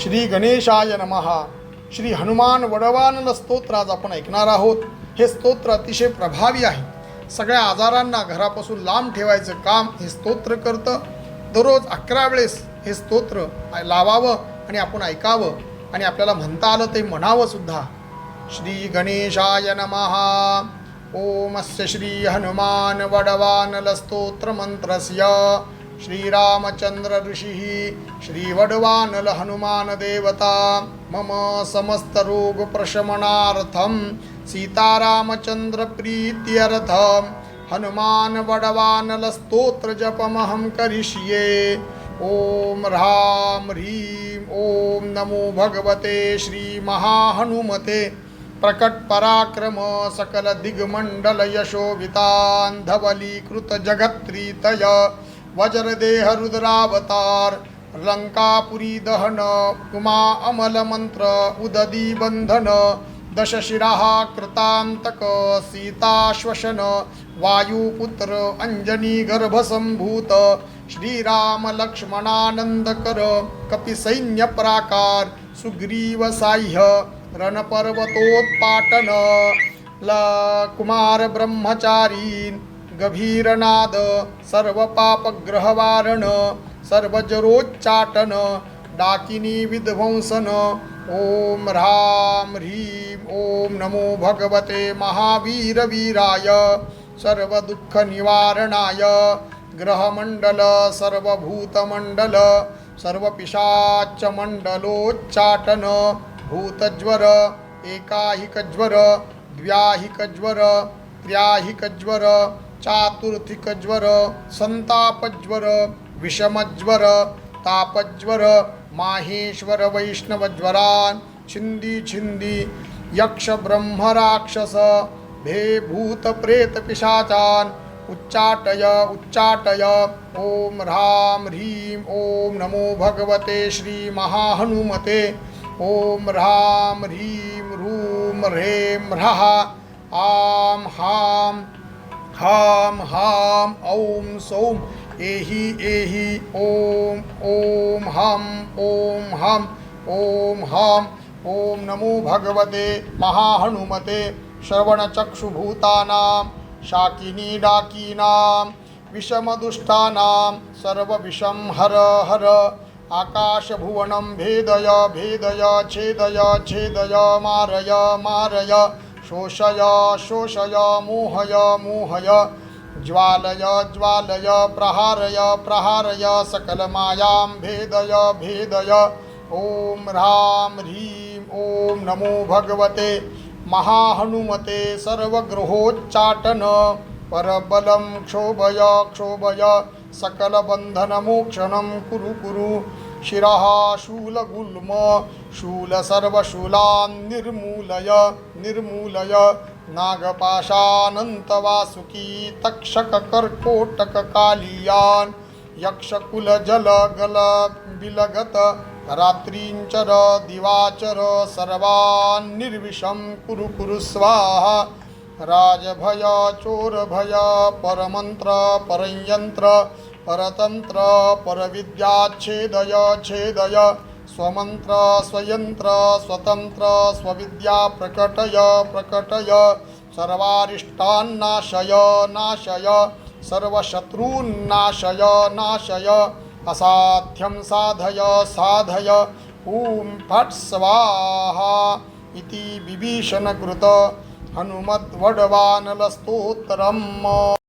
श्री गणेशाय नमः. श्री हनुमान वडवानल स्तोत्र आज आपण ऐकणार आहोत. हे स्तोत्र अतिशय प्रभावी आहे. सगळ्या आजारांना घरापासून लांब ठेवायचं काम हे स्तोत्र करतं. दररोज 11 वेळेस हे स्तोत्र लावावं आणि आपण ऐकावं आणि आपल्याला म्हणता आलं ते म्हणावं सुद्धा. श्री गणेशाय नमः. ओमस्य श्री हनुमान वडवानल स्तोत्र मंत्रस्य श्रीरामचंद्र ऋषिः श्रीवडवानल हनुमान देवता मम समस्त रोग प्रशमनार्थं सीतारामचंद्र प्रीत्यर्थं हनुमान वडवानल स्तोत्र जपमहं करिष्ये. ओम ह्रां ह्रीं ओम नमो भगवते श्री महाहनुमते. प्रकट पराक्रम सकल दिग्मंडल यशोवितान धवलीकृत जगत्रीतय वज्रदेह रुद्रावतार लंकापुरी दहन उमा अमल मंत्र उददी बंधन दशशिराः कृतांतक सीताश्वसन वायुपुत्र अंजनी गर्भसंभूत श्रीराम लक्ष्मणानंदकर कपिसैन्य प्राकार सुग्रीव साह्य रणपर्वतोत्पाटन कुमार ब्रह्मचारी गभीरनाद सर्व पापग्रहवारण सर्वजरोच्चाटन डाकिनी विध्वंसन. ओम ह्रां ह्रीं ओम नमो भगवते महावीरवीराय सर्वदुःखनिवारणाय. ग्रहमंडल सर्वभूतमंडल सर्वपिशाचमंडलोच्चाटन भूतज्वर एकाहिकज्वर द्व्याहिकज्वर त्र्याहिकज्वर चातुर्थिकज्वर संतापज्वर विषमज्वर तापज्वर माहेश्वर वैष्णवज्वरान् छिंदी छिंदी यक्ष ब्रह्म राक्षस भे भूत प्रेत पिशाचान् उच्चाटय उच्चाटय. ओम ह्रां ह्रीं ओम नमो भगवते श्री महाहनुमते. ओम ह्रां ह्रीं ह्रूं ह्रें ह्रः आं हां हां हां ॐ सौं एहि एहि ओम ओम हं ओम हं ओम हं. ओम नमो भगवते महाहनुमते. श्रवणचक्षुभूतानां शाकिनी डाकीनां विषमदुष्टानां सर्वविषं हर हर. आकाशभुवनं भेदय भेदय छेदय छेदय मारय मारय शोषय शोषय मोहय मोहय ज्वालय ज्वालय प्रहारय प्रहारय सकलमायां भेदय भेदय. ओम ह्रां ह्रीं ओम नमो भगवते महाहनुमते. सर्वग्रहोच्चाटन परबलं क्षोभय क्षोभय सकलबन्धनमोक्षणं कुरु कुरु. शिरः शूलगुल्म शूलसर्वशूलान् निर्मूलय निर्मूलय. नागपाशानन्तवासुकी तक्षककर्कोटककालीयान् यक्षकुलजलगल बिलगत रात्रींचर दिवाचर सर्वान् निर्विषं कुरु कुरु स्वाहा. राजभय चोरभय परमंत्र परयंत्र परतंत्र परविद्याच्छेदय छेदय. स्वमंत्र स्वयंत्र स्वतंत्र स्वविद्या प्रकटय प्रकटय. सर्वारिष्टान्नाशय नाशय सर्वशत्रून्नाशय नाशय. असाध्यं साधय साधय. ॐ फट् स्वाहा इति विभीषणकृत हनुमद्वडवानल स्तोत्रम्.